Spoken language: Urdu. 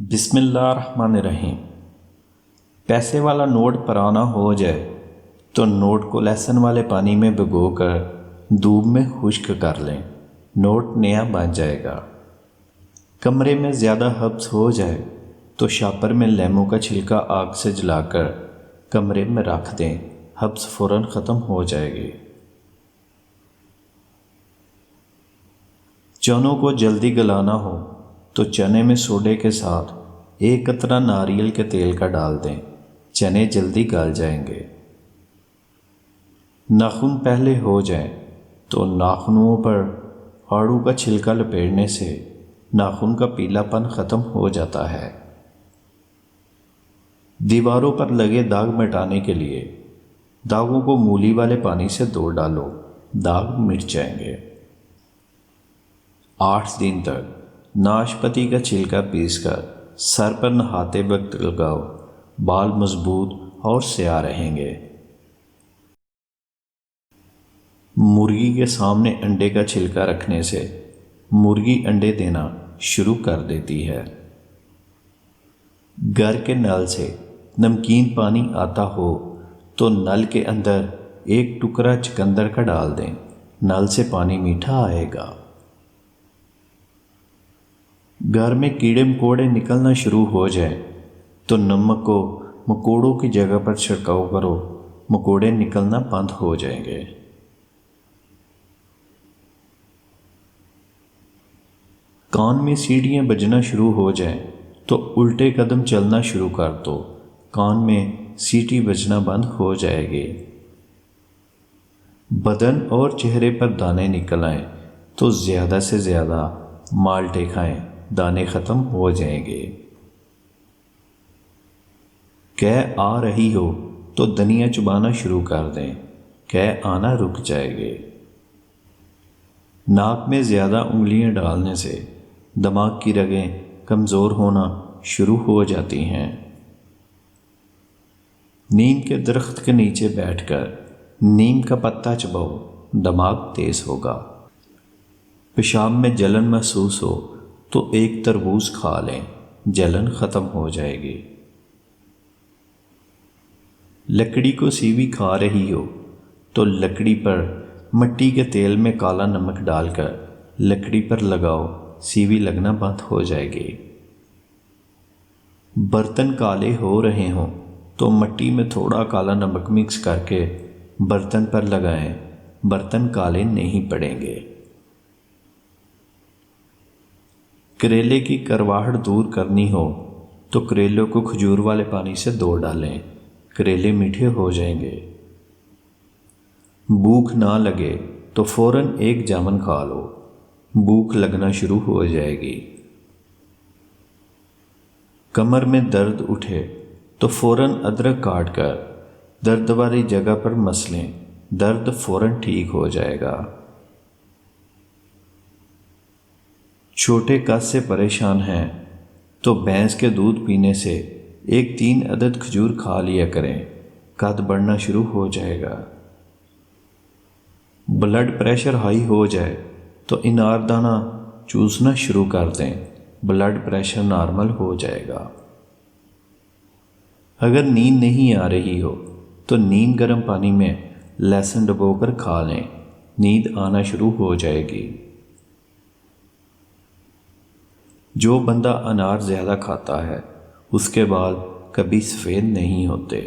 بسم اللہ الرحمن الرحیم۔ پیسے والا نوٹ پرانا ہو جائے تو نوٹ کو لہسن والے پانی میں بھگو کر دھوپ میں خشک کر لیں، نوٹ نیا بن جائے گا۔ کمرے میں زیادہ حبس ہو جائے تو شاپر میں لیموں کا چھلکا آگ سے جلا کر کمرے میں رکھ دیں، حبس فوراً ختم ہو جائے گی۔ چنوں کو جلدی گلانا ہو تو چنے میں سوڈے کے ساتھ 1 قطرہ ناریل کے تیل کا ڈال دیں، چنے جلدی گل جائیں گے۔ ناخن پہلے ہو جائیں تو ناخنوں پر آڑو کا چھلکا لپیٹنے سے ناخن کا پیلا پن ختم ہو جاتا ہے۔ دیواروں پر لگے داغ مٹانے کے لیے داغوں کو مولی والے پانی سے دھو ڈالو، داغ مٹ جائیں گے۔ 8 دن تک ناشپتی کا چھلکا پیس کر سر پر نہاتے وقت لگاؤ، بال مضبوط اور سیاہ رہیں گے۔ مرغی کے سامنے انڈے کا چھلکا رکھنے سے مرغی انڈے دینا شروع کر دیتی ہے۔ گھر کے نل سے نمکین پانی آتا ہو تو نل کے اندر 1 ٹکڑا چقندر کا ڈال دیں، نل سے پانی میٹھا آئے گا۔ گھر میں کیڑے مکوڑے نکلنا شروع ہو جائیں تو نمک کو مکوڑوں کی جگہ پر چھڑکاؤ کرو، مکوڑے نکلنا بند ہو جائیں گے۔ کان میں سیٹیاں بجنا شروع ہو جائیں تو الٹے قدم چلنا شروع کر دو، کان میں سیٹی بجنا بند ہو جائے گی۔ بدن اور چہرے پر دانے نکل آئیں تو زیادہ سے زیادہ مالٹے کھائیں، دانے ختم ہو جائیں گے۔ قے آ رہی ہو تو دھنیا چبانا شروع کر دیں، قے آنا رک جائے گے۔ ناک میں زیادہ انگلیاں ڈالنے سے دماغ کی رگیں کمزور ہونا شروع ہو جاتی ہیں۔ نیم کے درخت کے نیچے بیٹھ کر نیم کا پتا چباؤ، دماغ تیز ہوگا۔ پیشاب میں جلن محسوس ہو تو 1 تربوز کھا لیں، جلن ختم ہو جائے گی۔ لکڑی کو سیوی کھا رہی ہو تو لکڑی پر مٹی کے تیل میں کالا نمک ڈال کر لکڑی پر لگاؤ، سیوی لگنا بند ہو جائے گی۔ برتن کالے ہو رہے ہوں تو مٹی میں تھوڑا کالا نمک مکس کر کے برتن پر لگائیں، برتن کالے نہیں پڑیں گے۔ کریلے کی کرواہٹ دور کرنی ہو تو کریلوں کو کھجور والے پانی سے دھو ڈالیں، کریلے میٹھے ہو جائیں گے۔ بھوک نہ لگے تو فوراً 1 جامن کھا لو، بھوک لگنا شروع ہو جائے گی۔ کمر میں درد اٹھے تو فوراً ادرک کاٹ کر درد والی جگہ پر مس لیں، درد فوراً ٹھیک ہو جائے گا۔ چھوٹے قد سے پریشان ہیں تو بھینس کے دودھ پینے سے 3 عدد کھجور کھا لیا کریں، قد بڑھنا شروع ہو جائے گا۔ بلڈ پریشر ہائی ہو جائے تو انار دانہ چوسنا شروع کر دیں، بلڈ پریشر نارمل ہو جائے گا۔ اگر نیند نہیں آ رہی ہو تو نیم گرم پانی میں لہسن ڈبو کر کھا لیں، نیند آنا شروع ہو جائے گی۔ جو بندہ انار زیادہ کھاتا ہے اس کے بال کبھی سفید نہیں ہوتے۔